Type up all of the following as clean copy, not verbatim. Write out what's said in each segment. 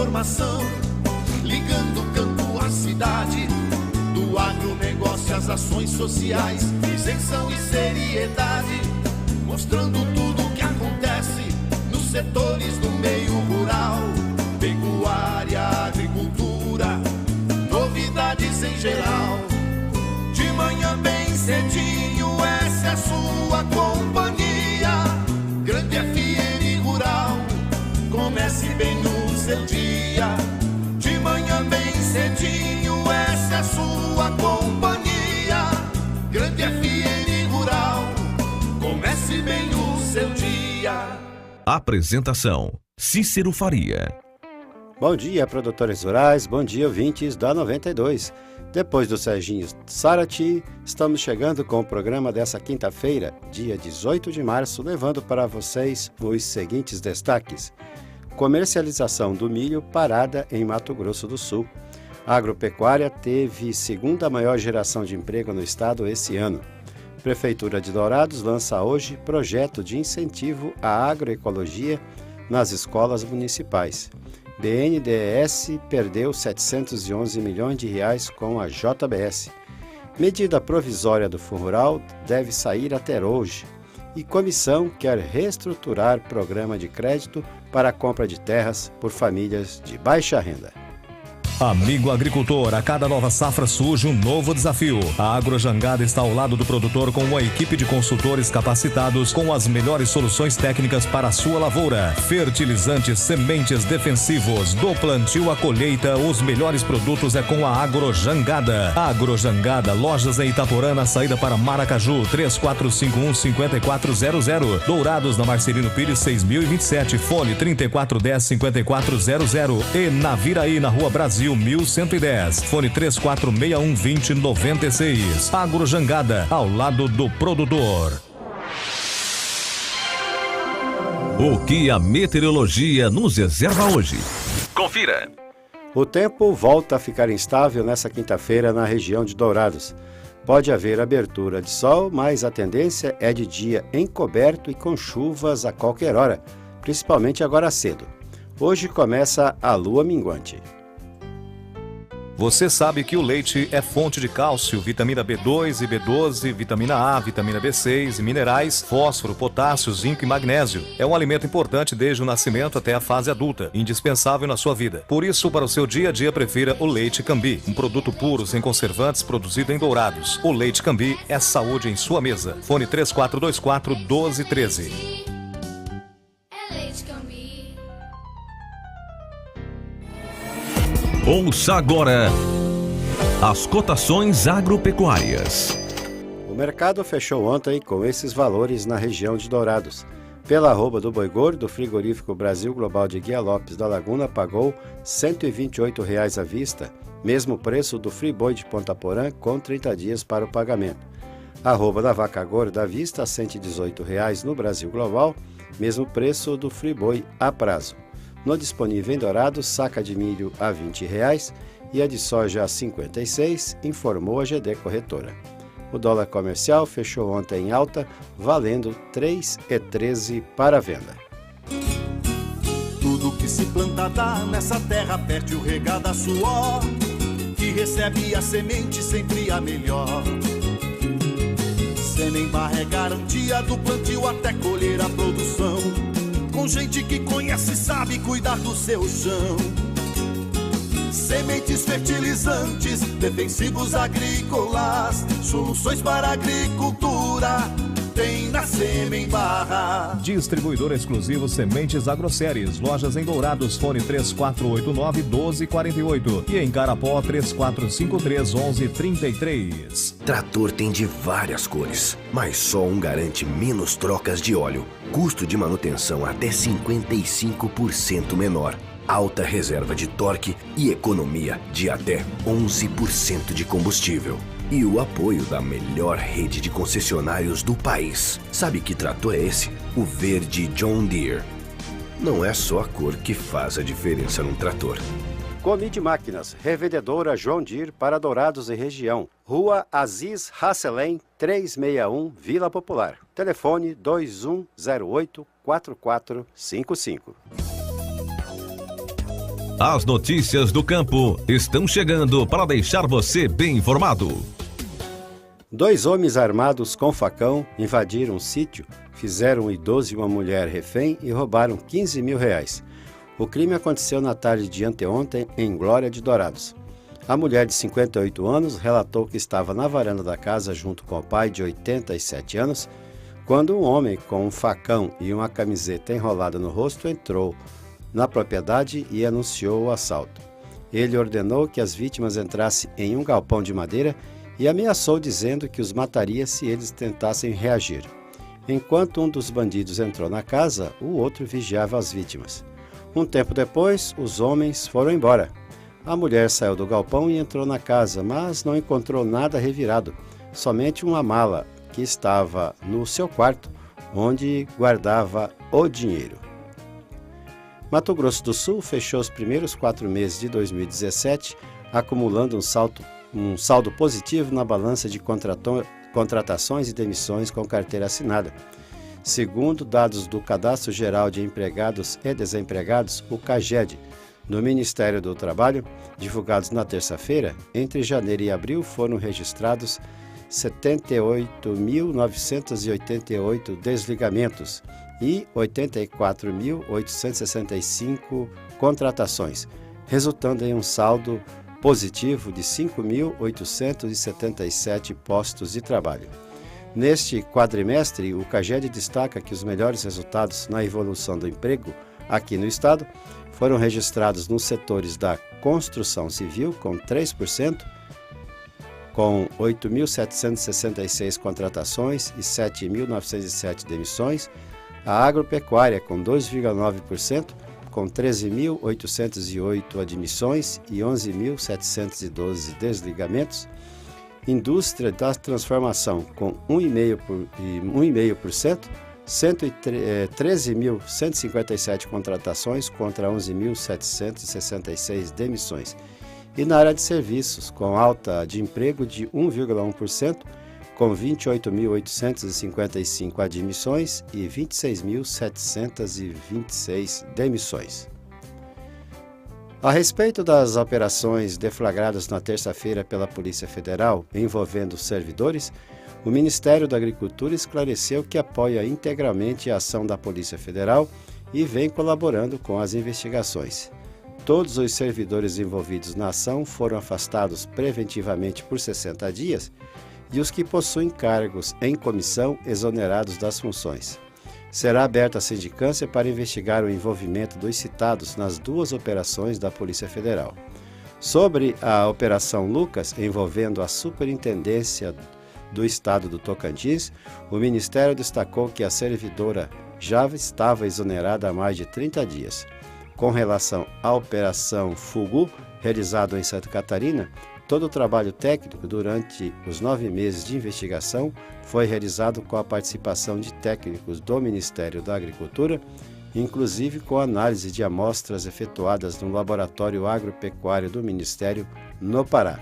informação, ligando o campo à cidade, do agronegócio às ações sociais, isenção e seriedade, mostrando tudo o que acontece nos setores do meio rural, pecuária, agricultura, novidades em geral. De manhã bem cedinho, essa é a sua companhia, Grande FM Rural, comece bem no seu dia. De manhã bem cedinho, essa é a sua companhia, Grande FM Rural, comece bem o seu dia. Apresentação: Cícero Faria. Bom dia, produtores rurais, bom dia, ouvintes da 92. Depois do Serginho Sarati, estamos chegando com o programa dessa quinta-feira, dia 18 de março, levando para vocês os seguintes destaques. Comercialização do milho parada em Mato Grosso do Sul. A agropecuária teve segunda maior geração de emprego no estado esse ano. Prefeitura de Dourados lança hoje projeto de incentivo à agroecologia nas escolas municipais. BNDES perdeu 711 milhões de reais com a JBS. Medida provisória do Fundo Rural deve sair até hoje. E comissão quer reestruturar programa de crédito para a compra de terras por famílias de baixa renda. Amigo agricultor, a cada nova safra surge um novo desafio. A Agrojangada está ao lado do produtor com uma equipe de consultores capacitados com as melhores soluções técnicas para a sua lavoura. Fertilizantes, sementes defensivos, do plantio à colheita, os melhores produtos é com a Agrojangada. Agrojangada, lojas em Itaporã, na saída para Maracaju, 3451-5400. Dourados, na Marcelino Pires, 6027, fone 3410-5400. E Naviraí, na Rua Brasil, 1110, fone 3461-2096. Agrojangada, ao lado do produtor. O que a meteorologia nos reserva hoje? Confira! O tempo volta a ficar instável nessa quinta-feira na região de Dourados. Pode haver abertura de sol, mas a tendência é de dia encoberto e com chuvas a qualquer hora, principalmente agora cedo. Hoje começa a lua minguante. Você sabe que o leite é fonte de cálcio, vitamina B2 e B12, vitamina A, vitamina B6 e minerais, fósforo, potássio, zinco e magnésio. É um alimento importante desde o nascimento até a fase adulta, indispensável na sua vida. Por isso, para o seu dia a dia, prefira o Leite Cambi, um produto puro, sem conservantes, produzido em Dourados. O Leite Cambi é saúde em sua mesa. Fone 3424-1213. Ouça agora as cotações agropecuárias. O mercado fechou ontem com esses valores na região de Dourados. Pela arroba do boi gordo, frigorífico Brasil Global de Guia Lopes da Laguna pagou R$ 128,00 à vista, mesmo preço do Friboi de Ponta Porã com 30 dias para o pagamento. Arroba da vaca gorda à vista, R$ 118,00 no Brasil Global, mesmo preço do Friboi a prazo. No disponível em Dourados, saca de milho a R$ 20,00 e a de soja a R$ 56,00, informou a GD Corretora. O dólar comercial fechou ontem em alta, valendo R$ 3,13 para a venda. Tudo que se planta dá nessa terra, perde o regado a suor, que recebe a semente sempre a melhor. Sêmen Barra é garantia do plantio até colher a produção, com gente que conhece e sabe cuidar do seu chão. Sementes, fertilizantes, defensivos agrícolas, soluções para a agricultura, tem na Sêmen Barra. Distribuidor exclusivo Sementes Agroséries, lojas em Dourados, fone 3489-1248 e em Carapó 3453-1133. Trator tem de várias cores, mas só um garante menos trocas de óleo, custo de manutenção até 55% menor, alta reserva de torque e economia de até 11% de combustível. E o apoio da melhor rede de concessionários do país. Sabe que trator é esse? O verde John Deere. Não é só a cor que faz a diferença num trator. Comid Máquinas, revendedora John Deere para Dourados e região. Rua Aziz Hasselem, 361, Vila Popular. Telefone 2108-4455. As notícias do campo estão chegando para deixar você bem informado. 2 homens armados com facão invadiram um sítio, fizeram um idoso e uma mulher refém e roubaram R$15 mil. O crime aconteceu na tarde de anteontem em Glória de Dourados. A mulher de 58 anos relatou que estava na varanda da casa junto com o pai de 87 anos, quando um homem com um facão e uma camiseta enrolada no rosto entrou na propriedade e anunciou o assalto. Ele ordenou que as vítimas entrassem em um galpão de madeira e ameaçou dizendo que os mataria se eles tentassem reagir. Enquanto um dos bandidos entrou na casa, o outro vigiava as vítimas. Um tempo depois, os homens foram embora. A mulher saiu do galpão e entrou na casa, mas não encontrou nada revirado, somente uma mala que estava no seu quarto, onde guardava o dinheiro. Mato Grosso do Sul fechou os primeiros 4 meses de 2017, acumulando um saldo positivo na balança de contratações e demissões com carteira assinada. Segundo dados do Cadastro Geral de Empregados e Desempregados, o CAGED, do Ministério do Trabalho, divulgados na terça-feira, entre janeiro e abril foram registrados 78.988 desligamentos e 84.865 contratações, resultando em um saldo positivo de 5.877 postos de trabalho. Neste quadrimestre, o CAGED destaca que os melhores resultados na evolução do emprego aqui no estado foram registrados nos setores da construção civil, com 3%, com 8.766 contratações e 7.907 demissões, a agropecuária com 2,9%, com 13.808 admissões e 11.712 desligamentos, indústria da transformação com 1,5%, 13.157 contratações contra 11.766 demissões, e na área de serviços, com alta de emprego de 1,1%, com 28.855 admissões e 26.726 demissões. A respeito das operações deflagradas na terça-feira pela Polícia Federal envolvendo servidores, o Ministério da Agricultura esclareceu que apoia integralmente a ação da Polícia Federal e vem colaborando com as investigações. Todos os servidores envolvidos na ação foram afastados preventivamente por 60 dias e os que possuem cargos em comissão exonerados das funções. Será aberta a sindicância para investigar o envolvimento dos citados nas 2 operações da Polícia Federal. Sobre a Operação Lucas, envolvendo a Superintendência do Estado do Tocantins, o Ministério destacou que a servidora já estava exonerada há mais de 30 dias. Com relação à Operação Fugu, realizada em Santa Catarina, todo o trabalho técnico durante os 9 meses de investigação foi realizado com a participação de técnicos do Ministério da Agricultura, inclusive com análise de amostras efetuadas no Laboratório Agropecuário do Ministério no Pará.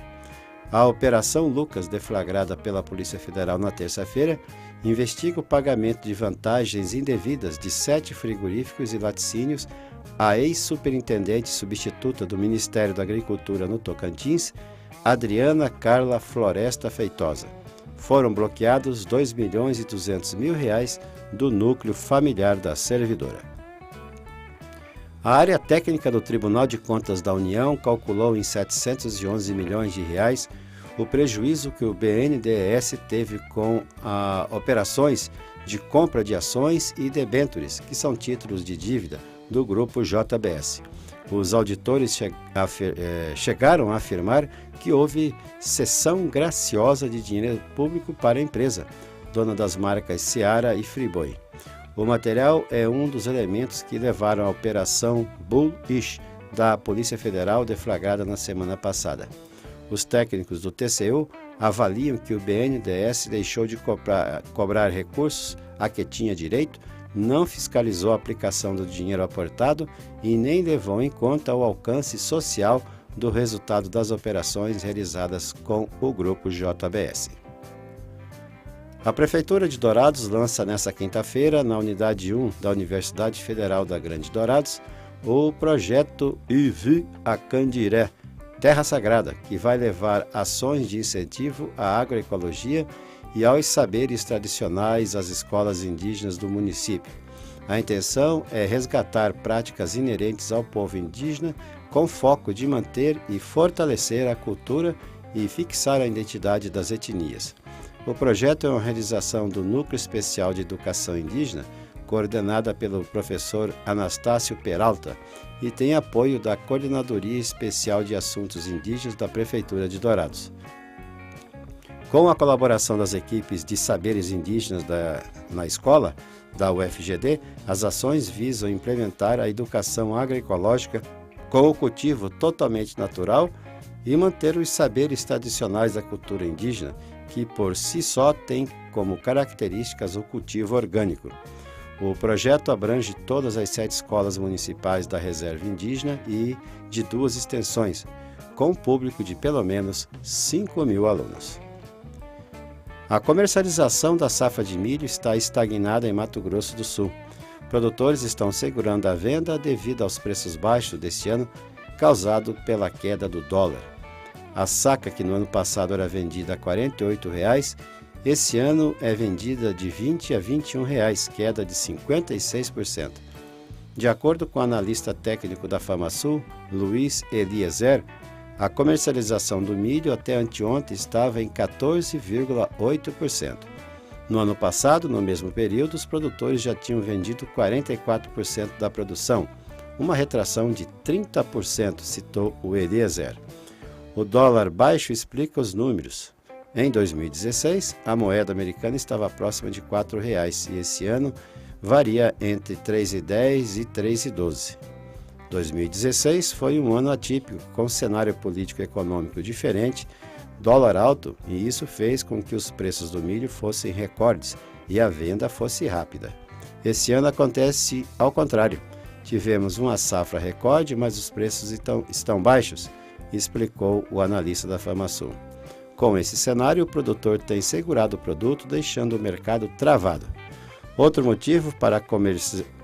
A Operação Lucas, deflagrada pela Polícia Federal na terça-feira, investiga o pagamento de vantagens indevidas de 7 frigoríficos e laticínios à ex-superintendente substituta do Ministério da Agricultura no Tocantins, Adriana Carla Floresta Feitosa. Foram bloqueados R$ 2.200.000 do núcleo familiar da servidora. A área técnica do Tribunal de Contas da União calculou em 711 milhões de reais o prejuízo que o BNDES teve com operações de compra de ações e debêntures, que são títulos de dívida do grupo JBS. Os auditores chegaram a afirmar que houve cessão graciosa de dinheiro público para a empresa, dona das marcas Seara e Friboi. O material é um dos elementos que levaram à Operação Bullish da Polícia Federal deflagrada na semana passada. Os técnicos do TCU avaliam que o BNDES deixou de cobrar recursos a que tinha direito, não fiscalizou a aplicação do dinheiro aportado e nem levou em conta o alcance social do resultado das operações realizadas com o grupo JBS. A Prefeitura de Dourados lança nesta quinta-feira, na Unidade 1 da Universidade Federal da Grande Dourados, o projeto Ivi Acandiré, Terra Sagrada, que vai levar ações de incentivo à agroecologia e aos saberes tradicionais às escolas indígenas do município. A intenção é resgatar práticas inerentes ao povo indígena com foco de manter e fortalecer a cultura e fixar a identidade das etnias. O projeto é uma realização do Núcleo Especial de Educação Indígena, coordenada pelo professor Anastácio Peralta, e tem apoio da Coordenadoria Especial de Assuntos Indígenas da Prefeitura de Dourados. Com a colaboração das equipes de saberes indígenas na escola da UFGD, as ações visam implementar a educação agroecológica com o cultivo totalmente natural e manter os saberes tradicionais da cultura indígena, que por si só tem como características o cultivo orgânico. O projeto abrange todas as 7 escolas municipais da Reserva Indígena e de 2 extensões, com um público de pelo menos 5.000 alunos. A comercialização da safra de milho está estagnada em Mato Grosso do Sul. Produtores estão segurando a venda devido aos preços baixos deste ano, causado pela queda do dólar. A saca, que no ano passado era vendida a R$ 48,00, esse ano é vendida de R$ 20 a R$ 21,00, queda de 56%. De acordo com o analista técnico da FamaSul, Luiz Eliezer, a comercialização do milho até anteontem estava em 14,8%. No ano passado, no mesmo período, os produtores já tinham vendido 44% da produção, uma retração de 30%, citou o Eliezer. O dólar baixo explica os números. Em 2016, a moeda americana estava próxima de R$ 4,00 e esse ano varia entre R$ 3,10 e R$ 3,12. 2016 foi um ano atípico, com cenário político e econômico diferente, dólar alto, e isso fez com que os preços do milho fossem recordes e a venda fosse rápida. Esse ano acontece ao contrário. Tivemos uma safra recorde, mas os preços estão baixos, explicou o analista da FamaSul. Com esse cenário, o produtor tem segurado o produto, deixando o mercado travado. Outro motivo para a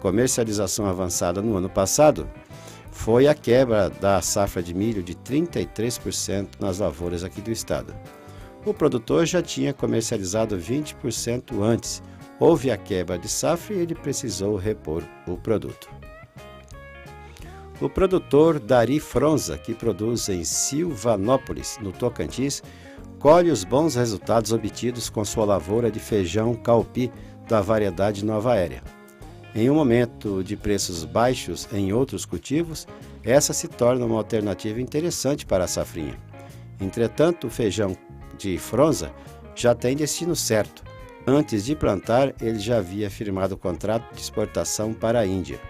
comercialização avançada no ano passado foi a quebra da safra de milho de 33% nas lavouras aqui do estado. O produtor já tinha comercializado 20% antes. Houve a quebra de safra e ele precisou repor o produto. O produtor Dari Fronza, que produz em Silvanópolis, no Tocantins, colhe os bons resultados obtidos com sua lavoura de feijão calpi da variedade Nova Aérea. Em um momento de preços baixos em outros cultivos, essa se torna uma alternativa interessante para a safrinha. Entretanto, o feijão de Fronza já tem destino certo. Antes de plantar, ele já havia firmado o contrato de exportação para a Índia.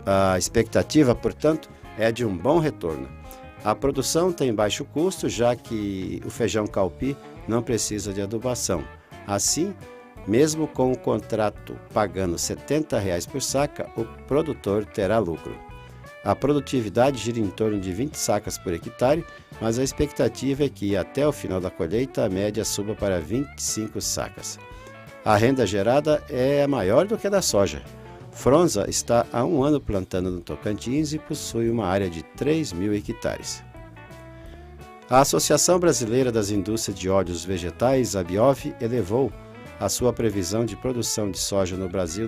A expectativa, portanto, é de um bom retorno. A produção tem baixo custo, já que o feijão calpi não precisa de adubação. Assim, mesmo com o contrato pagando R$ 70,00 por saca, o produtor terá lucro. A produtividade gira em torno de 20 sacas por hectare, mas a expectativa é que até o final da colheita a média suba para 25 sacas. A renda gerada é maior do que a da soja. Fronza está há um ano plantando no Tocantins e possui uma área de 3.000 hectares. A Associação Brasileira das Indústrias de Óleos Vegetais, ABIOV, elevou a sua previsão de produção de soja no Brasil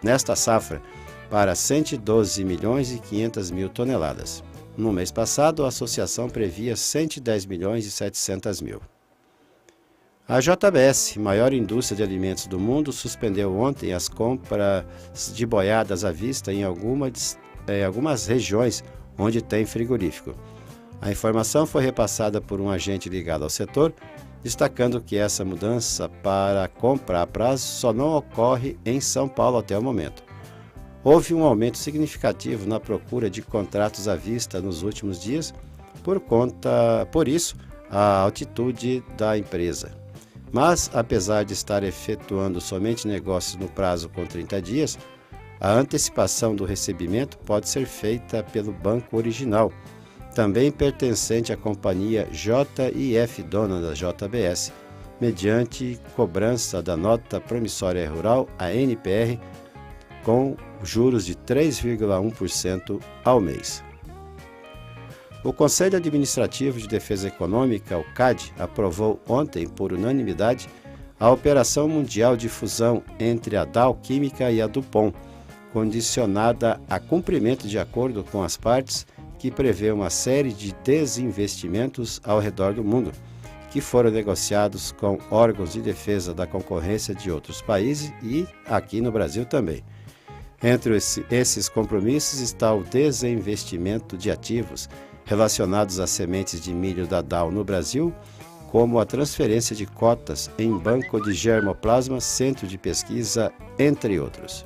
nesta safra para 112 milhões e 500 mil toneladas. No mês passado, a associação previa 110 milhões e 700 mil. A JBS, maior indústria de alimentos do mundo, suspendeu ontem as compras de boiadas à vista em algumas regiões onde tem frigorífico. A informação foi repassada por um agente ligado ao setor, destacando que essa mudança para compra a prazo só não ocorre em São Paulo até o momento. Houve um aumento significativo na procura de contratos à vista nos últimos dias, por isso, a altitude da empresa. Mas, apesar de estar efetuando somente negócios no prazo com 30 dias, a antecipação do recebimento pode ser feita pelo banco original, também pertencente à companhia JIF, dona da JBS, mediante cobrança da nota promissória rural, a NPR, com juros de 3,1% ao mês. O Conselho Administrativo de Defesa Econômica, o CAD, aprovou ontem, por unanimidade, a Operação Mundial de Fusão entre a Dow Química e a DuPont, condicionada a cumprimento de acordo com as partes que prevê uma série de desinvestimentos ao redor do mundo, que foram negociados com órgãos de defesa da concorrência de outros países e aqui no Brasil também. Entre esses compromissos está o desinvestimento de ativos relacionados às sementes de milho da Dow no Brasil, como a transferência de cotas em banco de germoplasma, centro de pesquisa, entre outros.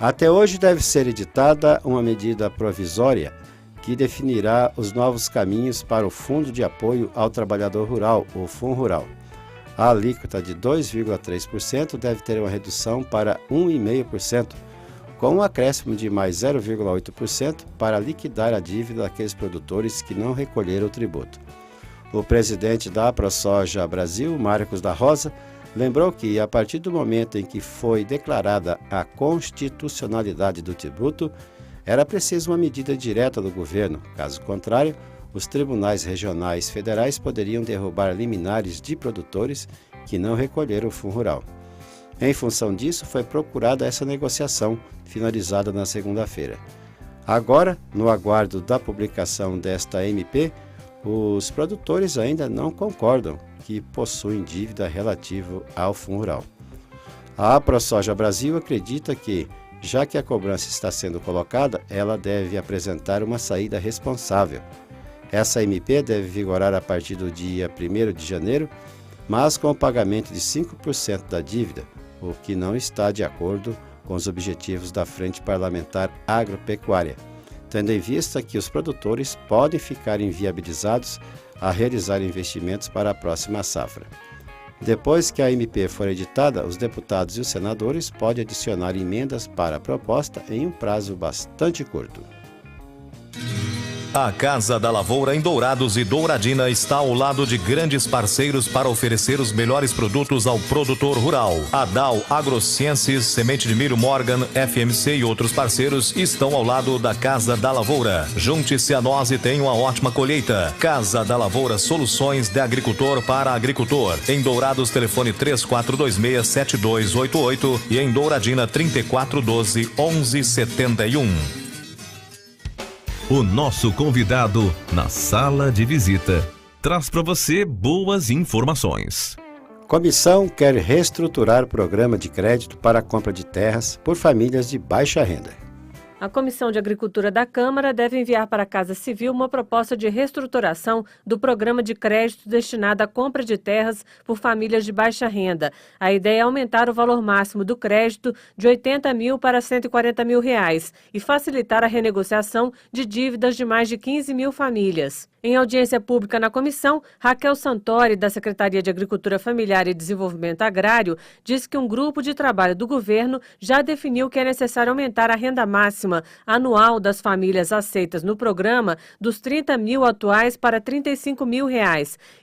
Até hoje deve ser editada uma medida provisória que definirá os novos caminhos para o Fundo de Apoio ao Trabalhador Rural, o FUNRural. A alíquota de 2,3% deve ter uma redução para 1,5%, com um acréscimo de mais 0,8% para liquidar a dívida daqueles produtores que não recolheram o tributo. O presidente da AproSoja Brasil, Marcos da Rosa, lembrou que, a partir do momento em que foi declarada a constitucionalidade do tributo, era preciso uma medida direta do governo. Caso contrário, os tribunais regionais federais poderiam derrubar liminares de produtores que não recolheram o FUNRural. Em função disso, foi procurada essa negociação, finalizada na segunda-feira. Agora, no aguardo da publicação desta MP, os produtores ainda não concordam que possuem dívida relativa ao FUNRural. A AproSoja Brasil acredita que, já que a cobrança está sendo colocada, ela deve apresentar uma saída responsável. Essa MP deve vigorar a partir do dia 1º de janeiro, mas com o pagamento de 5% da dívida, o que não está de acordo com os objetivos da Frente Parlamentar Agropecuária, tendo em vista que os produtores podem ficar inviabilizados a realizar investimentos para a próxima safra. Depois que a MP for editada, os deputados e os senadores podem adicionar emendas para a proposta em um prazo bastante curto. A Casa da Lavoura em Dourados e Douradina está ao lado de grandes parceiros para oferecer os melhores produtos ao produtor rural. A Dow AgroSciences, Semente de Milho Morgan, FMC e outros parceiros estão ao lado da Casa da Lavoura. Junte-se a nós e tenha uma ótima colheita. Casa da Lavoura, soluções de agricultor para agricultor. Em Dourados, telefone 3426-7288 e em Douradina 3412-1171. O nosso convidado na sala de visita traz para você boas informações. Comissão quer reestruturar o programa de crédito para a compra de terras por famílias de baixa renda. A Comissão de Agricultura da Câmara deve enviar para a Casa Civil uma proposta de reestruturação do programa de crédito destinado à compra de terras por famílias de baixa renda. A ideia é aumentar o valor máximo do crédito de R$80 mil para R$140 mil e facilitar a renegociação de dívidas de mais de 15 mil famílias. Em audiência pública na comissão, Raquel Santori, da Secretaria de Agricultura Familiar e Desenvolvimento Agrário, disse que um grupo de trabalho do governo já definiu que é necessário aumentar a renda máxima anual das famílias aceitas no programa dos R$30 mil atuais para R$35 mil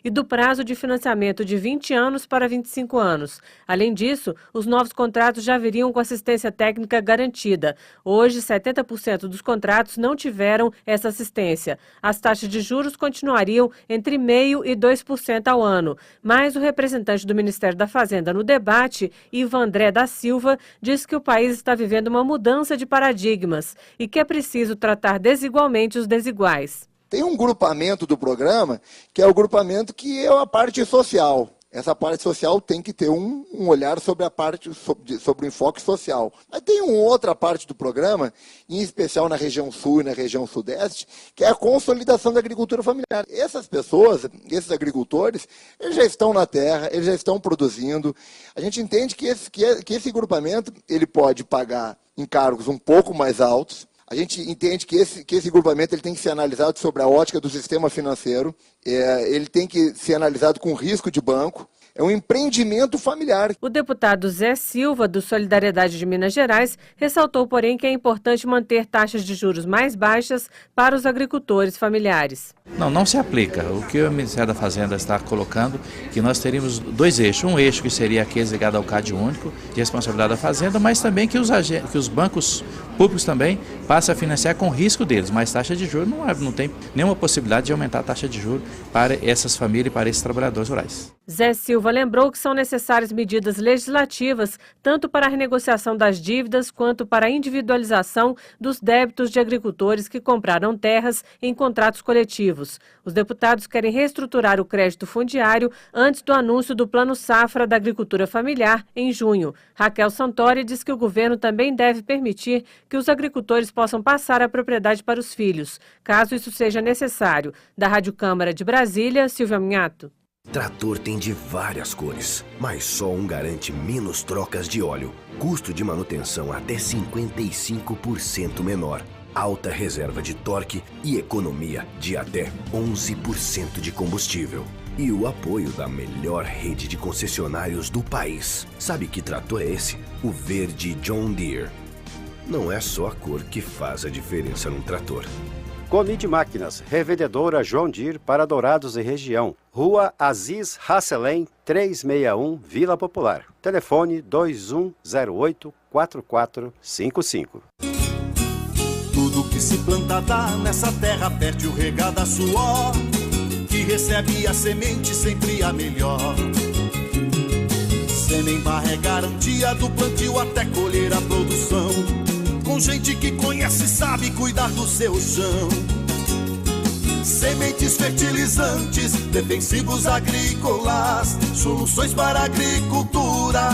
e do prazo de financiamento de 20 anos para 25 anos. Além disso, os novos contratos já viriam com assistência técnica garantida. Hoje, 70% dos contratos não tiveram essa assistência. As taxas de juros continuariam entre 0,5% e 2% ao ano. Mas o representante do Ministério da Fazenda no debate, Ivan André da Silva, disse que o país está vivendo uma mudança de paradigmas e que é preciso tratar desigualmente os desiguais. Tem um grupamento do programa que é o grupamento que é a parte social. Essa parte social tem que ter um olhar sobre a parte sobre o enfoque social. Mas tem uma outra parte do programa, em especial na região sul e na região sudeste, que é a consolidação da agricultura familiar. Essas pessoas, esses agricultores, eles já estão na terra, eles já estão produzindo. A gente entende que esse grupamento ele pode pagar encargos um pouco mais altos. A gente entende que esse grupamento ele tem que ser analisado sobre a ótica do sistema financeiro, ele tem que ser analisado com risco de banco. É um empreendimento familiar. O deputado Zé Silva, do Solidariedade de Minas Gerais, ressaltou, porém, que é importante manter taxas de juros mais baixas para os agricultores familiares. Não se aplica. O que o Ministério da Fazenda está colocando, que nós teríamos dois eixos. Um eixo que seria aquele ligado ao CAD único, de responsabilidade da Fazenda, mas também que os bancos públicos também passem a financiar com risco deles. Mas taxa de juros não tem nenhuma possibilidade de aumentar a taxa de juros para essas famílias e para esses trabalhadores rurais. Zé Silva lembrou que são necessárias medidas legislativas, tanto para a renegociação das dívidas quanto para a individualização dos débitos de agricultores que compraram terras em contratos coletivos. Os deputados querem reestruturar o crédito fundiário antes do anúncio do Plano Safra da Agricultura Familiar em junho. Raquel Santori diz que o governo também deve permitir que os agricultores possam passar a propriedade para os filhos, caso isso seja necessário. Da Rádio Câmara de Brasília, Silvia Minhato. Trator tem de várias cores, mas só um garante menos trocas de óleo, custo de manutenção até 55% menor, alta reserva de torque e economia de até 11% de combustível. E o apoio da melhor rede de concessionários do país. Sabe que trator é esse? O verde John Deere. Não é só a cor que faz a diferença num trator. Comide Máquinas, revendedora John Deere para Dourados e região. Rua Aziz Hasselem, 361, Vila Popular. Telefone 2108-4455. Tudo que se planta dá nessa terra, perde o regado a suor, que recebe a semente sempre a melhor. Semembar é garantia do plantio até colher a produção, com gente que conhece e sabe cuidar do seu chão. Sementes fertilizantes, defensivos agrícolas, soluções para a agricultura,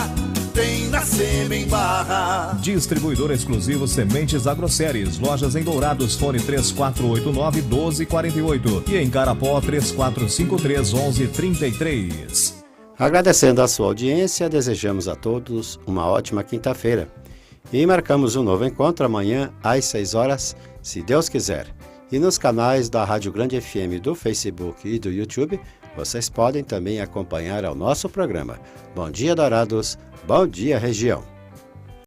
tem na Semembar. Distribuidor exclusivo Sementes Agroséries. Lojas em Dourados, fone 3489-1248 e em Carapó 3453-1133. Agradecendo a sua audiência, desejamos a todos uma ótima quinta-feira. E marcamos um novo encontro amanhã às 6 horas, se Deus quiser. E nos canais da Rádio Grande FM do Facebook e do YouTube, vocês podem também acompanhar o nosso programa. Bom dia, Dourados. Bom dia, região.